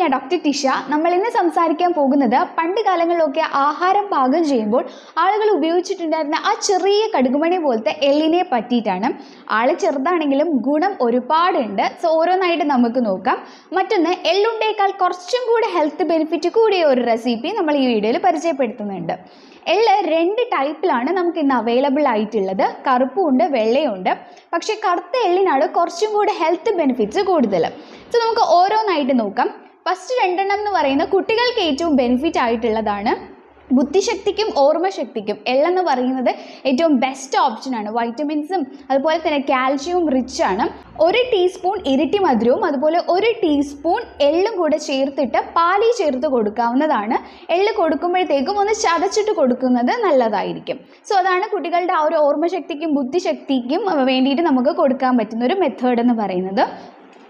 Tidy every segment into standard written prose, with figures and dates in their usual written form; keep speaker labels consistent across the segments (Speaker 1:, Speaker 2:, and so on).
Speaker 1: ഞാൻ ഡോക്ടർ ടിഷ. നമ്മൾ ഇന്ന് സംസാരിക്കാൻ പോകുന്നത് പണ്ട് കാലങ്ങളിലൊക്കെ ആഹാരം പാകം ചെയ്യുമ്പോൾ ആളുകൾ ഉപയോഗിച്ചിട്ടുണ്ടായിരുന്ന ആ ചെറിയ കടുകുമണി പോലത്തെ എള്ളിനെ പറ്റിയിട്ടാണ്. ആൾ ചെറുതാണെങ്കിലും ഗുണം ഒരുപാടുണ്ട്. സോ ഓരോന്നായിട്ട് നമുക്ക് നോക്കാം. മറ്റൊന്ന്, എള്ളുണ്ടേക്കാൾ കുറച്ചും കൂടെ ഹെൽത്ത് ബെനിഫിറ്റ് കൂടിയ ഒരു റെസിപ്പി നമ്മൾ ഈ വീഡിയോയിൽ പരിചയപ്പെടുത്തുന്നുണ്ട്. എള്ള് 2 ടൈപ്പിലാണ് നമുക്ക് ഇന്ന് അവൈലബിൾ ആയിട്ടുള്ളത്. കറുപ്പും ഉണ്ട്, വെള്ളയും ഉണ്ട്. പക്ഷേ കറുത്ത എള്ളിനാണ് കുറച്ചും കൂടെ ഹെൽത്ത് ബെനിഫിറ്റ്സ് കൂടുതൽ. സോ നമുക്ക് ഓരോന്നായിട്ട് നോക്കാം. ഫസ്റ്റ് 2 എന്ന് പറയുന്നത് കുട്ടികൾക്ക് ഏറ്റവും ബെനിഫിറ്റ് ആയിട്ടുള്ളതാണ്. ബുദ്ധിശക്തിക്കും ഓർമ്മശക്തിക്കും എള്ളെന്ന് പറയുന്നത് ഏറ്റവും ബെസ്റ്റ് ഓപ്ഷനാണ്. വൈറ്റമിൻസും അതുപോലെ തന്നെ കാൽഷ്യവും റിച്ച് ആണ്. 1 ടീസ്പൂൺ ഇരട്ടി മധുരവും അതുപോലെ 1 ടീസ്പൂൺ എള്ളും കൂടെ ചേർത്തിട്ട് പാലിൽ ചേർത്ത് കൊടുക്കാവുന്നതാണ്. എള്ള് കൊടുക്കുമ്പോഴത്തേക്കും ഒന്ന് ചതച്ചിട്ട് കൊടുക്കുന്നത് നല്ലതായിരിക്കും. സോ അതാണ് കുട്ടികളുടെ ആ ഒരു ഓർമ്മശക്തിക്കും ബുദ്ധിശക്തിക്കും വേണ്ടിയിട്ട് നമുക്ക് കൊടുക്കാൻ പറ്റുന്ന ഒരു മെത്തേഡ് എന്ന് പറയുന്നത്.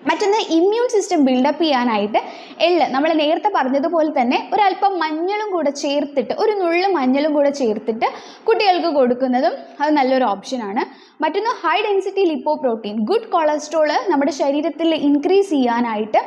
Speaker 1: മറ്റൊന്ന്, ഇമ്മ്യൂൺ സിസ്റ്റം ബിൽഡപ്പ് ചെയ്യാനായിട്ട് എള്ള് നമ്മൾ നേരത്തെ പറഞ്ഞതുപോലെ തന്നെ ഒരല്പം മഞ്ഞളും കൂടെ ചേർത്തിട്ട്, ഒരു നുള്ളു മഞ്ഞളും കൂടെ ചേർത്തിട്ട് കുട്ടികൾക്ക് കൊടുക്കുന്നതും അത് നല്ലൊരു ഓപ്ഷനാണ്. മറ്റൊന്ന്, high density lipoprotein, good cholesterol നമ്മുടെ ശരീരത്തിൽ ഇൻക്രീസ് ചെയ്യാനായിട്ട്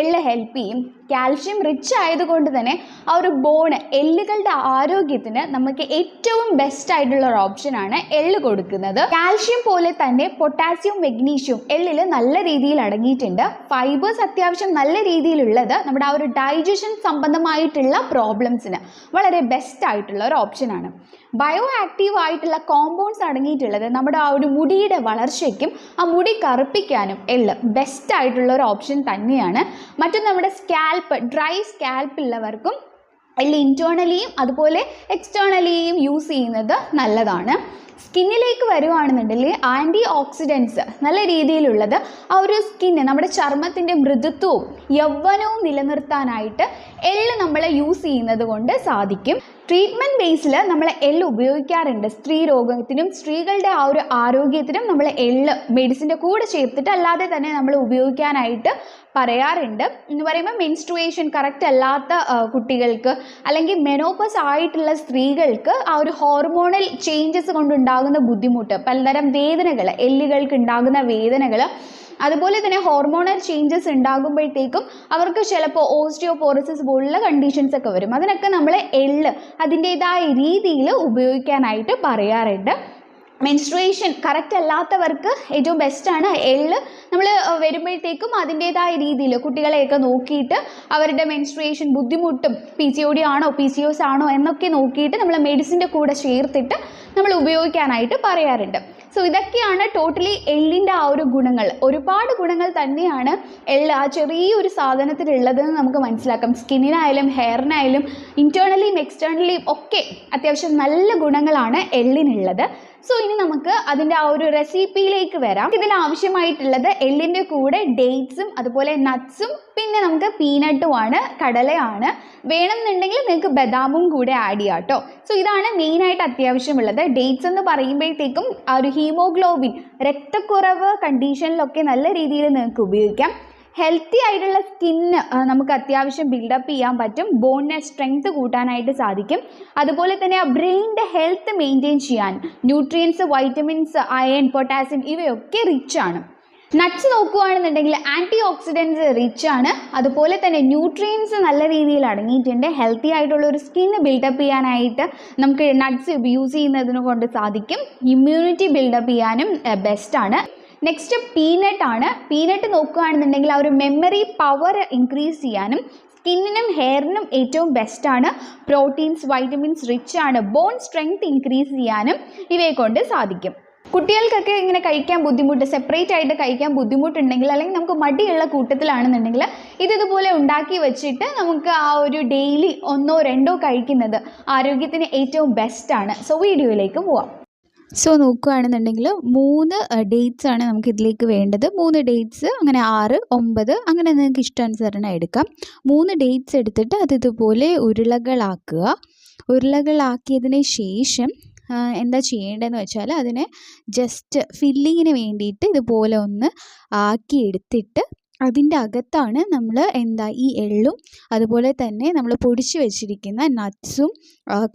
Speaker 1: എള്ള് ഹെൽപ്പ് ചെയ്യും. കാൽഷ്യം റിച്ച് ആയതുകൊണ്ട് തന്നെ ആ ഒരു ബോണ്, എല്ലുകളുടെ ആരോഗ്യത്തിന് നമുക്ക് ഏറ്റവും ബെസ്റ്റ് ആയിട്ടുള്ള ഒരു ഓപ്ഷനാണ് എള്ള് കൊടുക്കുന്നത്. കാൽഷ്യം പോലെ തന്നെ പൊട്ടാസ്യവും മെഗ്നീഷ്യവും എള്ളിൽ നല്ല രീതിയിൽ അടങ്ങിയിട്ടുണ്ട്. ഫൈബേഴ്സ് അത്യാവശ്യം നല്ല രീതിയിലുള്ളത് നമ്മുടെ ആ ഒരു ഡൈജഷൻ സംബന്ധമായിട്ടുള്ള പ്രോബ്ലംസിന് വളരെ ബെസ്റ്റ് ആയിട്ടുള്ള ഒരു ഓപ്ഷനാണ്. ബയോ ആക്റ്റീവ് ആയിട്ടുള്ള കോമ്പൗണ്ട്സ് അടങ്ങിയിട്ടുള്ളത് നമ്മുടെ ആ ഒരു മുടിയുടെ വളർച്ചയ്ക്കും ആ മുടി കറുപ്പിക്കാനും എള്ള് ബെസ്റ്റ് ആയിട്ടുള്ള ഒരു ഓപ്ഷൻ തന്നെയാണ്. മറ്റൊന്ന്, നമ്മുടെ ഡ്രൈ സ്കാൽപ്പ് ഉള്ളവർക്കും എള്ള് ഇൻറ്റേർണലിയും അതുപോലെ എക്സ്റ്റേർണലിയും യൂസ് ചെയ്യുന്നത് നല്ലതാണ്. സ്കിന്നിലേക്ക് വരുവാണെന്നുണ്ടെങ്കിൽ ആൻറ്റി ഓക്സിഡൻസ് നല്ല രീതിയിലുള്ളത് ആ ഒരു സ്കിന്ന്, നമ്മുടെ ചർമ്മത്തിൻ്റെ മൃദുത്വവും യൗവനവും നിലനിർത്താനായിട്ട് എള്ള് നമ്മൾ യൂസ് ചെയ്യുന്നത് കൊണ്ട് സാധിക്കും. ട്രീറ്റ്മെൻറ്റ് ബേസിൽ നമ്മൾ എള്ള് ഉപയോഗിക്കാറുണ്ട്. സ്ത്രീ രോഗത്തിനും സ്ത്രീകളുടെ ആ ഒരു ആരോഗ്യത്തിനും നമ്മൾ എള്ള് മെഡിസിൻ്റെ കൂടെ ചേർത്തിട്ട് അല്ലാതെ തന്നെ നമ്മൾ ഉപയോഗിക്കാനായിട്ട് പറയാറുണ്ട്. എന്ന് പറയുമ്പോൾ മെൻസ്ട്രുവേഷൻ കറക്റ്റ് അല്ലാത്ത കുട്ടികൾക്ക് അല്ലെങ്കിൽ മെനോപ്പസ് ആയിട്ടുള്ള സ്ത്രീകൾക്ക് ആ ഒരു ഹോർമോണൽ ചേഞ്ചസ് കൊണ്ടുണ്ടാകുന്ന ബുദ്ധിമുട്ട്, പലതരം വേദനകൾ, എല്ലുകൾക്ക് ഉണ്ടാകുന്ന വേദനകൾ, അതുപോലെ തന്നെ ഹോർമോണൽ ചേഞ്ചസ് ഉണ്ടാകുമ്പോഴത്തേക്കും അവർക്ക് ചിലപ്പോൾ ഓസ്റ്റിയോപോറോസിസ് പോലുള്ള കണ്ടീഷൻസ് ഒക്കെ വരും. അതിനൊക്കെ നമ്മൾ എള്ള് അതിൻ്റേതായ രീതിയിൽ ഉപയോഗിക്കാനായിട്ട് പറയാറുണ്ട്. മെൻസ്ട്രുവേഷൻ കറക്റ്റ് അല്ലാത്തവർക്ക് ഏറ്റവും ബെസ്റ്റാണ് എള്ള്. നമ്മൾ വരുമ്പോഴത്തേക്കും അതിൻ്റേതായ രീതിയിൽ കുട്ടികളെയൊക്കെ നോക്കിയിട്ട് അവരുടെ മെൻസ്ട്രുവേഷൻ ബുദ്ധിമുട്ടും PCOD ആണോ PCOS ആണോ എന്നൊക്കെ നോക്കിയിട്ട് നമ്മൾ മെഡിസിൻ്റെ കൂടെ ചേർത്തിട്ട് നമ്മൾ ഉപയോഗിക്കാനായിട്ട് പറയാറുണ്ട്. സോ ഇതൊക്കെയാണ് ടോട്ടലി എള്ളിൻ്റെ ആ ഒരു ഗുണങ്ങൾ. ഒരുപാട് ഗുണങ്ങൾ തന്നെയാണ് എള്ള് ആ ചെറിയൊരു സാധനത്തിലുള്ളതെന്ന് നമുക്ക് മനസ്സിലാക്കാം. സ്കിന്നിനായാലും ഹെയറിനായാലും ഇൻറ്റേർണലിയും എക്സ്റ്റേർണലിയും ഒക്കെ അത്യാവശ്യം നല്ല ഗുണങ്ങളാണ് എള്ളിനുള്ളത്. സോ ഇനി നമുക്ക് അതിൻ്റെ ആ ഒരു റെസിപ്പിയിലേക്ക് വരാം. ഇതിൽ ആവശ്യമായിട്ടുള്ളത് എള്ളിൻ്റെ കൂടെ ഡേറ്റ്സും അതുപോലെ നട്ട്സും പിന്നെ നമുക്ക് പീനട്ടുമാണ്, കടലയാണ്. വേണമെന്നുണ്ടെങ്കിൽ നിങ്ങൾക്ക് ബദാമും കൂടെ ആഡ് ചെയ്യാം കേട്ടോ. സോ ഇതാണ് മെയിനായിട്ട് അത്യാവശ്യമുള്ളത്. ഡേറ്റ്സ് എന്ന് പറയുമ്പോഴത്തേക്കും ആ ഒരു ഹീമോഗ്ലോബിൻ, രക്തക്കുറവ് കണ്ടീഷനിലൊക്കെ നല്ല രീതിയിൽ നിങ്ങൾക്ക് ഉപയോഗിക്കാം. ഹെൽത്തി ആയിട്ടുള്ള സ്കിന്ന് നമുക്ക് അത്യാവശ്യം ബിൽഡപ്പ് ചെയ്യാൻ പറ്റും. ബോണിനെ സ്ട്രെങ്ത് കൂട്ടാനായിട്ട് സാധിക്കും. അതുപോലെ തന്നെ ആ ബ്രെയിനിൻ്റെ ഹെൽത്ത് മെയിൻറ്റെയിൻ ചെയ്യാൻ ന്യൂട്രിയൻസ്, വൈറ്റമിൻസ്, അയൺ, പൊട്ടാസ്യം ഇവയൊക്കെ റിച്ച് ആണ്. നട്ട്സ് നോക്കുകയാണെന്നുണ്ടെങ്കിൽ ആൻറ്റി ഓക്സിഡൻസ് റിച്ച് ആണ്. അതുപോലെ തന്നെ ന്യൂട്രിയൻസ് നല്ല രീതിയിൽ അടങ്ങിയിട്ടുണ്ട്. ഹെൽത്തി ആയിട്ടുള്ള ഒരു സ്കിന്ന് ബിൽഡപ്പ് ചെയ്യാനായിട്ട് നമുക്ക് നട്ട്സ് യൂസ് ചെയ്യുന്നതിനെ കൊണ്ട് സാധിക്കും. ഇമ്മ്യൂണിറ്റി ബിൽഡപ്പ് ചെയ്യാനും ബെസ്റ്റാണ്. നെക്സ്റ്റ് പീനട്ടാണ്. പീനട്ട് നോക്കുകയാണെന്നുണ്ടെങ്കിൽ ആ ഒരു മെമ്മറി പവർ ഇൻക്രീസ് ചെയ്യാനും സ്കിന്നിനും ഹെയറിനും ഏറ്റവും ബെസ്റ്റാണ്. പ്രോട്ടീൻസ്, വൈറ്റമിൻസ് റിച്ച് ആണ്. ബോൺ സ്ട്രെങ്ത് ഇൻക്രീസ് ചെയ്യാനും ഇവയെ കൊണ്ട് സാധിക്കും. കുട്ടികൾക്കൊക്കെ ഇങ്ങനെ കഴിക്കാൻ ബുദ്ധിമുട്ട്, സെപ്പറേറ്റ് ആയിട്ട് കഴിക്കാൻ ബുദ്ധിമുട്ടുണ്ടെങ്കിൽ അല്ലെങ്കിൽ നമുക്ക് മടിയുള്ള കൂട്ടത്തിലാണെന്നുണ്ടെങ്കിൽ ഇതുപോലെ ഉണ്ടാക്കി വെച്ചിട്ട് നമുക്ക് ആ ഒരു ഡെയിലി 1 or 2 കഴിക്കുന്നത് ആരോഗ്യത്തിന് ഏറ്റവും ബെസ്റ്റാണ്. സോ വീഡിയോയിലേക്ക് പോവാം.
Speaker 2: സോ നോക്കുകയാണെന്നുണ്ടെങ്കിൽ 3 ഡേറ്റ്സ് ആണ് നമുക്ക് ഇതിലേക്ക് വേണ്ടത്. 3 ഡേറ്റ്സ്, അങ്ങനെ 6, 9 അങ്ങനെ നിങ്ങൾക്ക് ഇഷ്ടാനുസരണം എടുക്കാം. 3 ഡേറ്റ്സ് എടുത്തിട്ട് അത് ഇതുപോലെ ഉരുളകളാക്കുക. ഉരുളകളാക്കിയതിന് ശേഷം എന്താ ചെയ്യേണ്ടതെന്ന് വെച്ചാൽ അതിനെ ജസ്റ്റ് ഫില്ലിങ്ങിന് വേണ്ടിയിട്ട് ഇതുപോലെ ഒന്ന് ആക്കിയെടുത്തിട്ട് അതിൻ്റെ അകത്താണ് നമ്മൾ ഈ എള്ളും അതുപോലെ തന്നെ നമ്മൾ പൊടിച്ച് വെച്ചിരിക്കുന്ന നട്ട്സും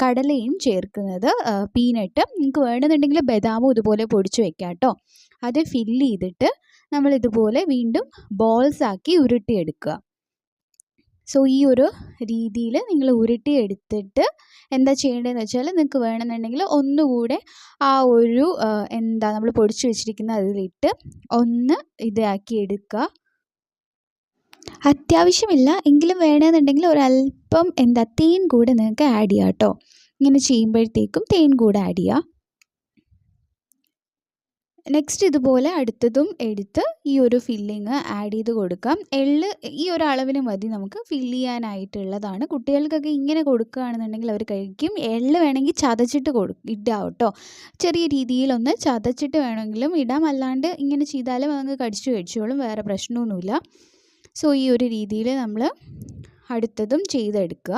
Speaker 2: കടലയും ചേർക്കുന്നത്. പീനട്ട് നിങ്ങൾക്ക് വേണമെന്നുണ്ടെങ്കിൽ ബദാമും ഇതുപോലെ പൊടിച്ച് വെക്കാം കേട്ടോ. അത് ഫില്ല് ചെയ്തിട്ട് നമ്മളിതുപോലെ വീണ്ടും ബോൾസ് ആക്കി ഉരുട്ടിയെടുക്കുക. സോ ഈ ഒരു രീതിയിൽ നിങ്ങൾ ഉരുട്ടിയെടുത്തിട്ട് എന്താ ചെയ്യേണ്ടതെന്ന് വെച്ചാൽ നിങ്ങൾക്ക് വേണമെന്നുണ്ടെങ്കിൽ ഒന്നുകൂടെ ആ ഒരു നമ്മൾ പൊടിച്ച് വെച്ചിരിക്കുന്ന അതിലിട്ട് ഒന്ന് ഇതാക്കി എടുക്കുക. അത്യാവശ്യമില്ല എങ്കിലും വേണമെന്നുണ്ടെങ്കിൽ ഒരല്പം തേൻ കൂടെ നിങ്ങൾക്ക് ആഡ് ചെയ്യാം കേട്ടോ. ഇങ്ങനെ ചെയ്യുമ്പോഴത്തേക്കും തേൻ കൂടെ ആഡ് ചെയ്യുക. നെക്സ്റ്റ് ഇതുപോലെ അടുത്തതും എടുത്ത് ഈ ഒരു ഫില്ലിങ് ആഡ് ചെയ്ത് കൊടുക്കാം. എള്ള് ഈ ഒരു അളവിന് മതി നമുക്ക് ഫില്ല് ചെയ്യാനായിട്ടുള്ളതാണ്. കുട്ടികൾക്കൊക്കെ ഇങ്ങനെ കൊടുക്കുകയാണെന്നുണ്ടെങ്കിൽ അവർ കഴിക്കും. എള്ള് വേണമെങ്കിൽ ചതച്ചിട്ട് ഇടാം കേട്ടോ. ചെറിയ രീതിയിലൊന്ന് ചതച്ചിട്ട് വേണമെങ്കിലും ഇടാം. അല്ലാണ്ട് ഇങ്ങനെ ചെയ്താലും നമുക്ക് കടിച്ചു കഴിച്ചോളും, വേറെ പ്രശ്നമൊന്നുമില്ല. സോ ഈ ഒരു രീതിയിൽ നമ്മൾ അടുത്തതും ചെയ്തെടുക്കുക.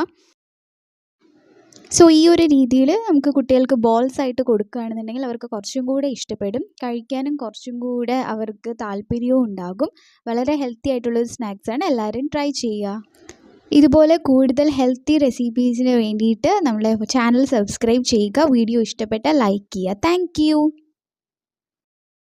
Speaker 2: സോ ഈ ഒരു രീതിയിൽ നമുക്ക് കുട്ടികൾക്ക് ബോൾസ് ആയിട്ട് കൊടുക്കുകയാണെന്നുണ്ടെങ്കിൽ അവർക്ക് കുറച്ചും കൂടെ ഇഷ്ടപ്പെടും, കഴിക്കാനും കുറച്ചും കൂടെ അവർക്ക് താല്പര്യവും ഉണ്ടാകും. വളരെ ഹെൽത്തി ആയിട്ടുള്ളൊരു സ്നാക്സാണ്, എല്ലാവരും ട്രൈ ചെയ്യുക. ഇതുപോലെ കൂടുതൽ ഹെൽത്തി റെസിപ്പീസിന് വേണ്ടിയിട്ട് നമ്മളെ ചാനൽ സബ്സ്ക്രൈബ് ചെയ്യുക. വീഡിയോ ഇഷ്ടപ്പെട്ടാൽ ലൈക്ക് ചെയ്യുക. താങ്ക്